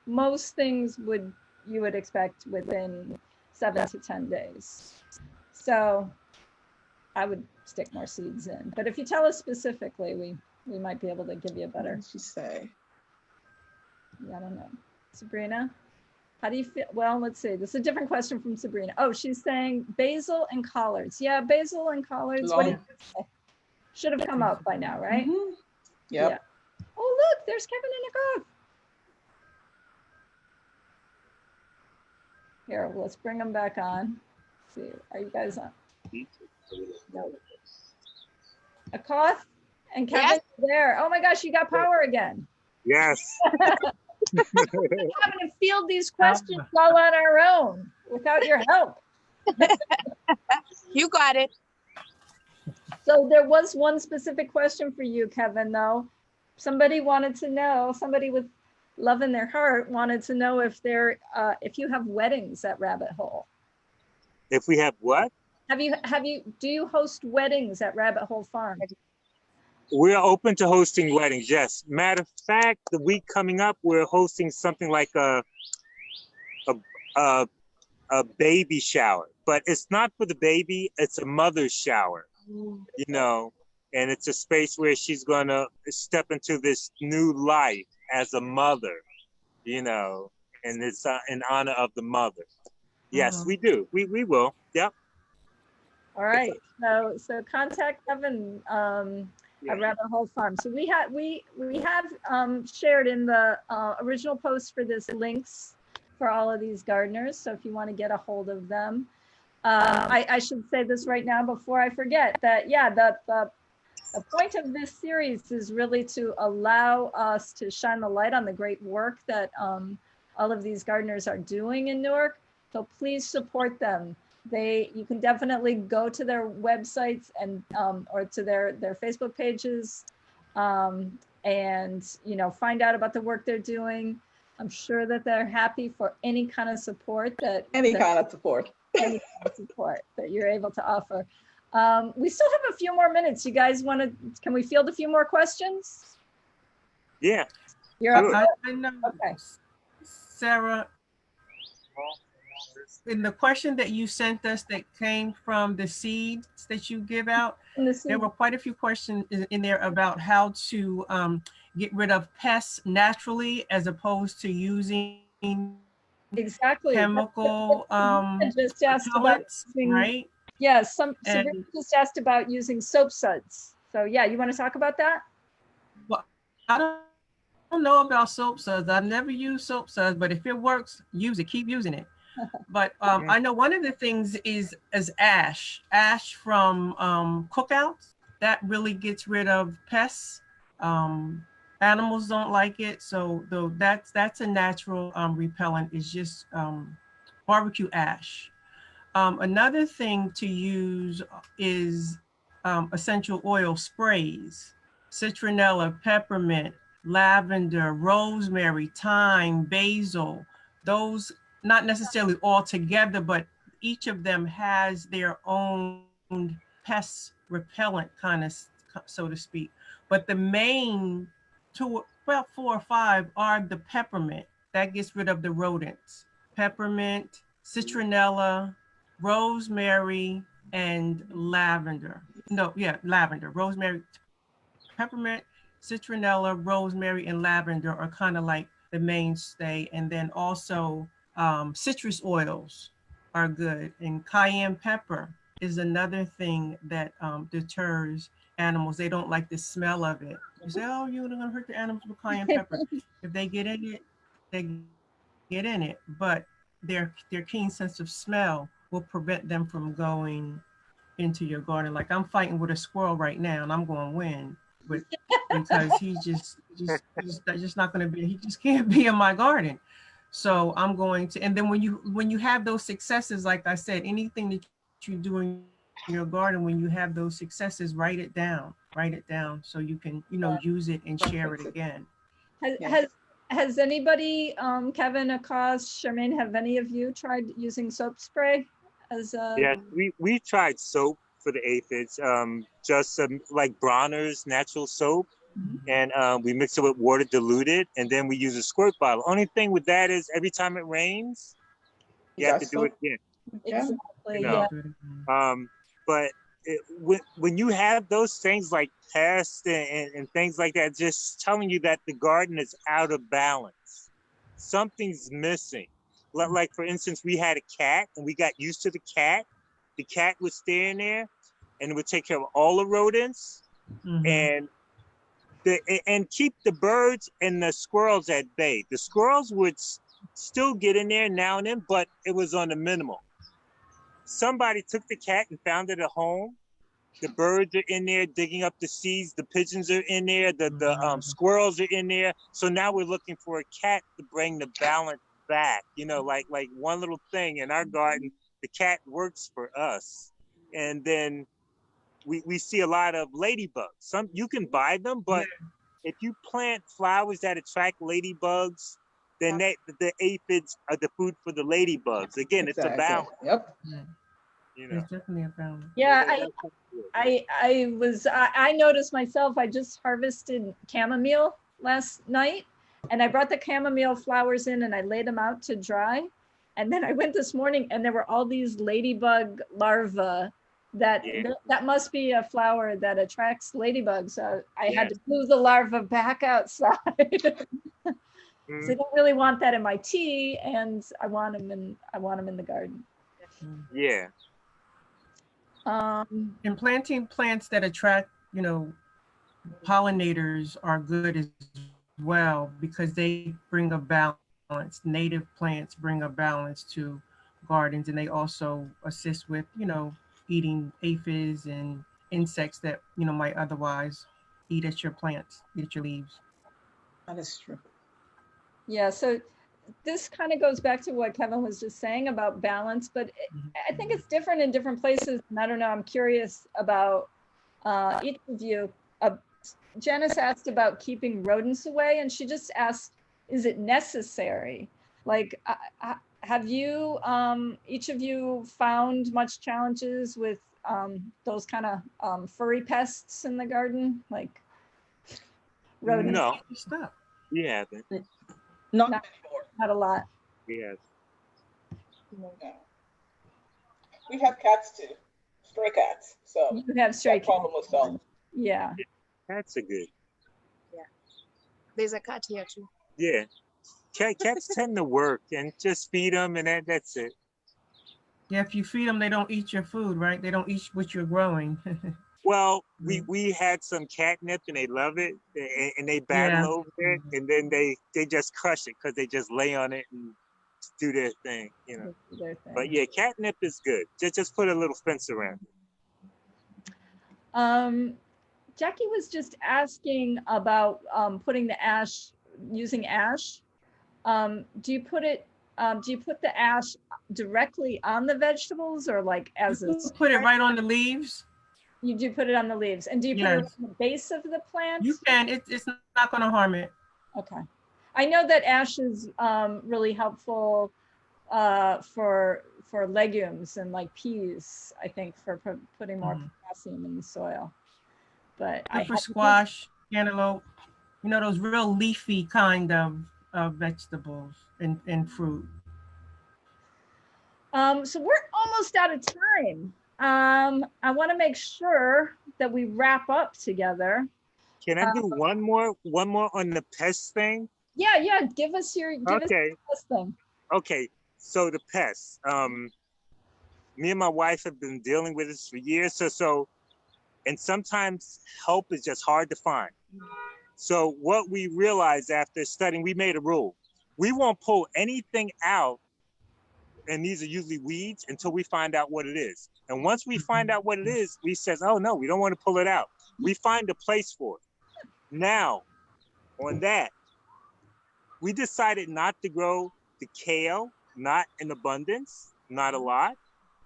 Most things you would expect within 7 to 10 days. So I would stick more seeds in. But if you tell us specifically, we might be able to give you a better. What did she say? Yeah, I don't know. Sabrina, how do you feel? Well, let's see. This is a different question from Sabrina. Oh, she's saying basil and collards. Yeah, basil and collards. What did you say? Should have come up by now, right? Mm-hmm. Yep. Yeah. Oh, look, there's Keven and Akoth. Here, let's bring them back on. Let's see, are you guys on? No. Akoth and Keven, yes. There. Oh my gosh, you got power again. Yes. We're having to field these questions all on our own without your help. You got it. So there was one specific question for you, Keven, though. somebody wanted to know, somebody with love in their heart wanted to know if if you have weddings at Rabbit Hole. If we have what? Do you host weddings at Rabbit Hole Farm? We're open to hosting weddings, yes. Matter of fact, the week coming up, we're hosting something like a baby shower, but it's not for the baby, it's a mother's shower, you know, and it's a space where she's gonna step into this new life as a mother, you know, and it's in honor of the mother. Yes, we do. We will. Yep. All right. So contact Keven at Rabbit Hole Farm. So we have shared in the original post for this links for all of these gardeners. So if you want to get a hold of them, I should say this right now before I forget that the point of this series is really to allow us to shine the light on the great work that all of these gardeners are doing in Newark. So please support them. You can definitely go to their websites and or to their Facebook pages and find out about the work they're doing. I'm sure that they're happy for any kind of support any kind of support that you're able to offer. We still have a few more minutes. You guys can we field a few more questions? Yeah. You're up. I know. Okay. Sarah, in the question that you sent us that came from the seeds that you give out, there were quite a few questions in there about how to get rid of pests naturally as opposed to using exactly chemical just asked about using, right? Yes, Sabrina just asked about using soap suds. So yeah, you want to talk about that? Well, I don't know about soap suds. I've never used soap suds, but if it works, use it. Keep using it. But I know one of the things is ash from cookouts. That really gets rid of pests. Animals don't like it, so that's a natural repellent. Is just barbecue ash. Another thing to use is essential oil sprays, citronella, peppermint, lavender, rosemary, thyme, basil. Those, not necessarily all together, but each of them has their own pest repellent kind of, so to speak. But the main about 4 or 5 are the peppermint. That gets rid of the rodents. Peppermint, citronella, rosemary, and lavender. Lavender, rosemary, peppermint, citronella, rosemary, and lavender are kind of like the mainstay. And then also citrus oils are good. And cayenne pepper is another thing that deters animals. They don't like the smell of it. You say, oh, you're gonna hurt the animals with cayenne pepper. If they get in it, they get in it. But their keen sense of smell will prevent them from going into your garden. Like I'm fighting with a squirrel right now and I'm going to win because he's just not going to be, he just can't be in my garden. So I'm going to, and then when you have those successes, like I said, anything that you do in your garden, when you have those successes, write it down so you can, use it and share it again. Has anybody, Keven, Akoth, Charmaine, have any of you tried using soap spray as a? Yeah, we tried soap for the aphids, just like Bronner's natural soap, and we mix it with water diluted, and then we use a squirt bottle. Only thing with that is every time it rains, you have to do it again. Exactly. Yeah. But when you have those things like pests and things like that, just telling you that the garden is out of balance, something's missing. Like for instance, we had a cat and we got used to the cat. The cat would stay in there and it would take care of all the rodents and keep the birds and the squirrels at bay. The squirrels would still get in there now and then, but it was on the minimal. Somebody took the cat and found it a home. The birds are in there digging up the seeds. The pigeons are in there. The squirrels are in there. So now we're looking for a cat to bring the balance back. Like one little thing in our garden, the cat works for us. And then we see a lot of ladybugs. Some you can buy them, but if you plant flowers that attract ladybugs, then the aphids are the food for the ladybugs. Again, it's a Exactly. balance. Yep. You know. It's definitely a balance. Yeah, So I noticed myself, I just harvested chamomile last night, and I brought the chamomile flowers in and I laid them out to dry. And then I went this morning and there were all these ladybug larvae that must be a flower that attracts ladybugs. So I had to move the larva back outside. So I don't really want that in my tea, and I want them in the garden. Yeah. And planting plants that attract, you know, pollinators are good as well because they bring a balance. Native plants bring a balance to gardens, and they also assist with, you know, eating aphids and insects that, you know, might otherwise eat at your plants, eat at your leaves. That is true. Yeah, so this kind of goes back to what Keven was just saying about balance, but I think it's different in different places. And I don't know, I'm curious about each of you. Janice asked about keeping rodents away, and she just asked, is it necessary? Like, have you, each of you found much challenges with those kind of furry pests in the garden? Like rodents? No, Stop. we haven't. Not No. anymore. Not a lot. Yes. No. We have cats too, stray cats. So You have stray that problem was solved. Yeah. Cats are good. There's a cat here too. Yeah. Cats tend to work and just feed them and that's it. Yeah, if you feed them, they don't eat your food, right? They don't eat what you're growing. Well, we had some catnip and they love it and they battle over it and then they just crush it because they just lay on it and do their thing, you know. But yeah, catnip is good. Just put a little fence around it. Jackie was just asking about putting the ash, using ash. Do you put the ash directly on the vegetables or like as a put it right on the leaves? You do put it on the leaves. And do you put it on the base of the plant? You can. It's not going to harm it. Okay. I know that ash is really helpful for legumes and like peas, I think, for putting more potassium in the soil. But for squash, cantaloupe, you know, those real leafy kind of vegetables and fruit. So we're almost out of time. I want to make sure that we wrap up together. Can I do one more on the pest thing? Yeah. Give us the pest thing. Okay. So the pests. Me and my wife have been dealing with this for years. And sometimes help is just hard to find. So what we realized after studying, we made a rule. We won't pull anything out, and these are usually weeds, until we find out what it is. And once we find out what it is, we says, oh no, we don't want to pull it out. We find a place for it. Now, on that, we decided not to grow the kale, not in abundance, not a lot,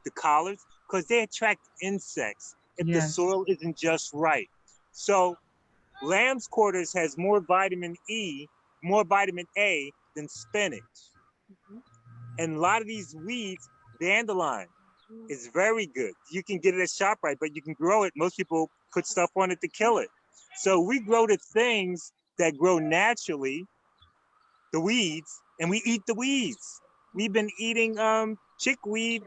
the collards, because they attract insects if the soil isn't just right. So lamb's quarters has more vitamin E, more vitamin A than spinach. And a lot of these weeds, dandelion is very good. You can get it at ShopRite, but you can grow it. Most people put stuff on it to kill it. So we grow the things that grow naturally, the weeds, and we eat the weeds. We've been eating chickweed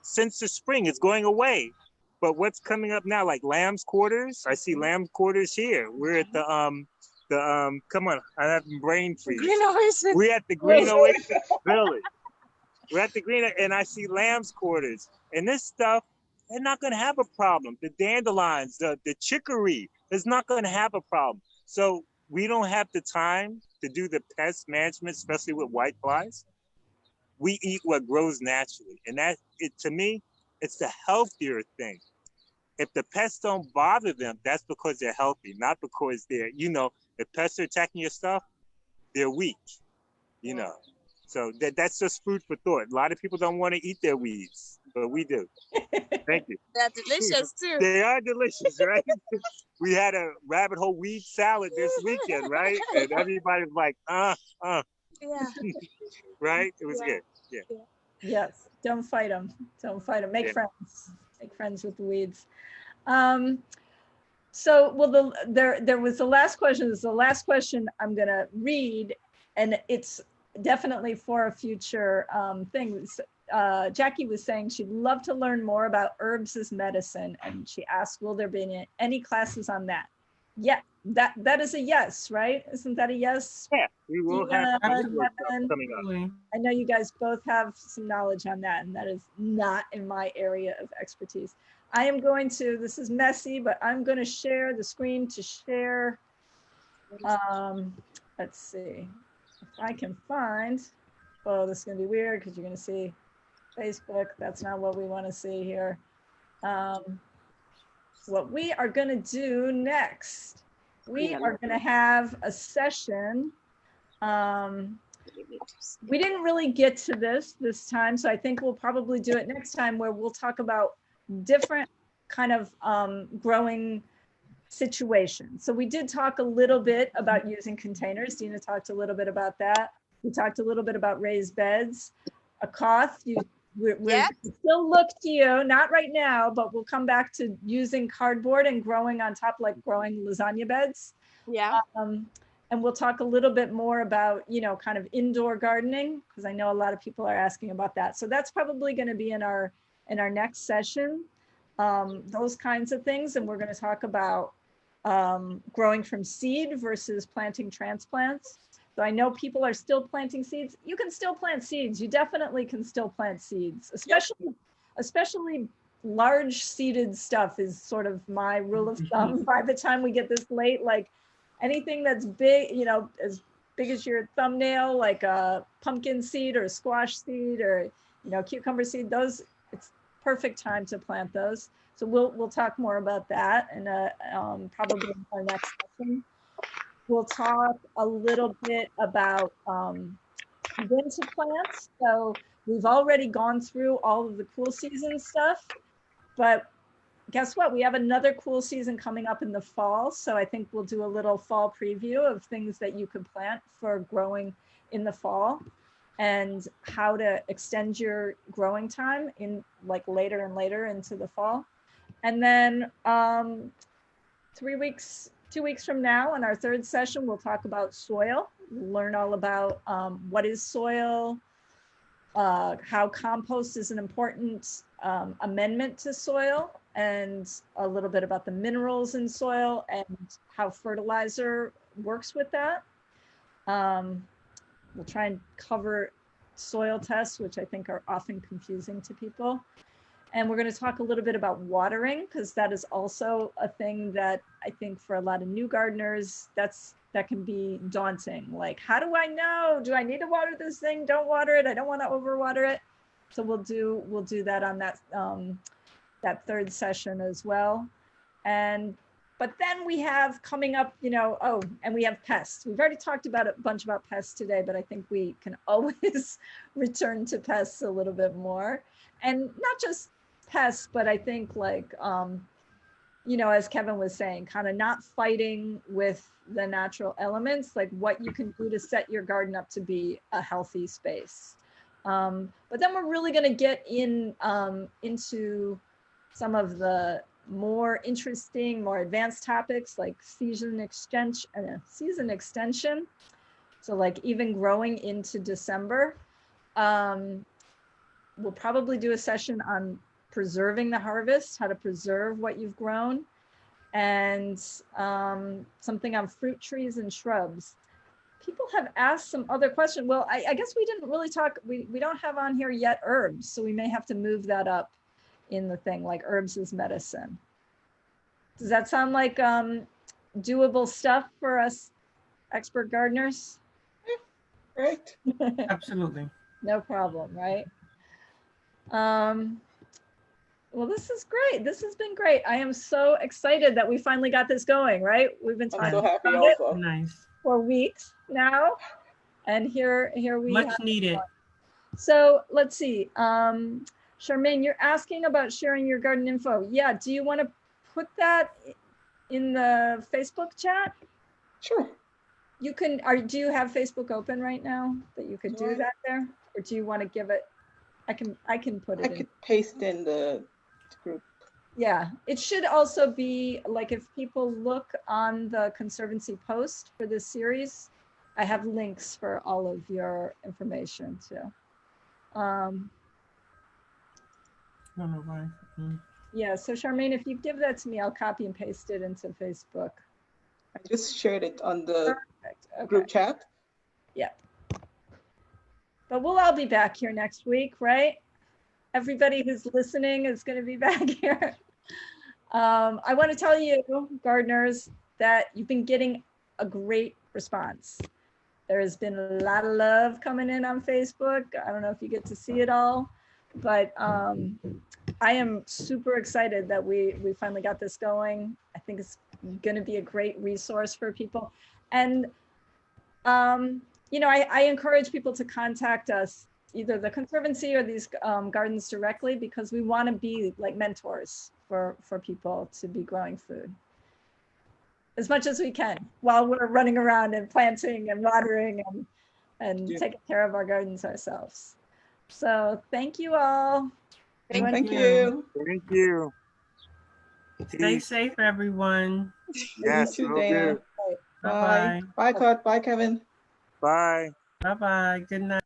since the spring. It's going away. But what's coming up now, like lamb's quarters? I see lamb quarters here. We're at the come on, I have brain freeze. Green Oasis. We're at the Green Oasis Village. We're at the Green, and I see lamb's quarters. And this stuff, they're not gonna have a problem. The dandelions, the chicory is not gonna have a problem. So we don't have the time to do the pest management, especially with whiteflies. We eat what grows naturally. And to me, it's the healthier thing. If the pests don't bother them, that's because they're healthy, not because they're, if pests are attacking your stuff, they're weak, So that's just food for thought. A lot of people don't want to eat their weeds. but we do. Thank you. They're delicious too. They are delicious, right? We had a rabbit hole weed salad this weekend, right? And everybody was like, Yeah. right? It was Yeah. good. Yeah. Yes, don't fight them. Don't fight them. Make Yeah. friends. Make friends with the weeds. So, well, there was the last question. This is the last question I'm going to read, and it's definitely for a future thing. Jackie was saying she'd love to learn more about herbs as medicine, and she asked, will there be any classes on that? Yeah, that is a yes, right? Isn't that a yes? Yeah, we will have Keven, coming up. I know you guys both have some knowledge on that, and that is not in my area of expertise. I am going to, this is messy, but I'm going to share the screen to share. Let's see if I can find, oh, this is going to be weird because you're going to see Facebook. That's not what we want to see here. What we are going to do next, we are going to have a session. We didn't really get to this time, so I think we'll probably do it next time, where we'll talk about different kind of growing situations. So we did talk a little bit about using containers. Dina talked a little bit about that. We talked a little bit about raised beds. Akoth, we're still look to you, not right now, but we'll come back to using cardboard and growing on top, like growing lasagna beds. Yeah. And we'll talk a little bit more about, you know, kind of indoor gardening, because I know a lot of people are asking about that. So that's probably going to be in our next session, those kinds of things. And we're going to talk about growing from seed versus planting transplants. So I know people are still planting seeds. You can still plant seeds. You definitely can still plant seeds, especially large seeded stuff is sort of my rule of thumb. By the time we get this late, like anything that's big, you know, as big as your thumbnail, like a pumpkin seed or a squash seed or, you know, cucumber seed, those, it's perfect time to plant those. So we'll talk more about that and probably in our next session. We'll talk a little bit about when to plant. So we've already gone through all of the cool season stuff, but guess what? We have another cool season coming up in the fall. So I think we'll do a little fall preview of things that you could plant for growing in the fall and how to extend your growing time in like later and later into the fall. And then 2 weeks from now, in our third session, we'll talk about soil. We'll learn all about what is soil, how compost is an important amendment to soil, and a little bit about the minerals in soil and how fertilizer works with that. We'll try and cover soil tests, which I think are often confusing to people. And we're going to talk a little bit about watering, because that is also a thing that I think for a lot of new gardeners, that can be daunting. Like, how do I know? Do I need to water this thing? Don't water it. I don't want to overwater it. So we'll do that on that third session as well. But then we have coming up, you know, and we have pests. We've already talked about a bunch about pests today, but I think we can always return to pests a little bit more. And not just pests, but I think like, you know, as Keven was saying, kind of not fighting with the natural elements, like what you can do to set your garden up to be a healthy space. But then we're really going to get into some of the more interesting, more advanced topics like season extension. So like even growing into December. We'll probably do a session on preserving the harvest, how to preserve what you've grown, and something on fruit trees and shrubs. People have asked some other questions. Well, I guess we didn't really talk, we don't have on here yet herbs, so we may have to move that up in the thing, like herbs as medicine. Does that sound like doable stuff for us expert gardeners? Great. Absolutely. No problem, right? Well, this is great. This has been great. I am so excited that we finally got this going, right? We've been I'm talking so happy about it also. Nice. for weeks now. And here we Much have needed. So let's see. Charmaine, you're asking about sharing your garden info. Yeah, do you want to put that in the Facebook chat? Sure. You can, do you have Facebook open right now that you could do that there? Or do you want to give it, I can put it in. I could paste in the group. Yeah, it should also be like if people look on the Conservancy post for this series, I have links for all of your information too. I don't know why. Yeah, so Charmaine, if you give that to me, I'll copy and paste it into Facebook. I just shared it on the Perfect. Okay. group chat. Yeah. But we'll all be back here next week, right? Everybody who's listening is going to be back here. I want to tell you, gardeners, that you've been getting a great response. There has been a lot of love coming in on Facebook. I don't know if you get to see it all, but I am super excited that we finally got this going. I think it's going to be a great resource for people. And, you know, I encourage people to contact us, either the Conservancy or these gardens directly, because we want to be like mentors for people to be growing food as much as we can while we're running around and planting and watering and taking care of our gardens ourselves. So thank you all. Thank you. Thank you. Stay Peace. safe, everyone. Yes, You too, will Dana. do. Bye. Bye, Akoth. Bye, Keven. Bye. Bye-bye. Good night.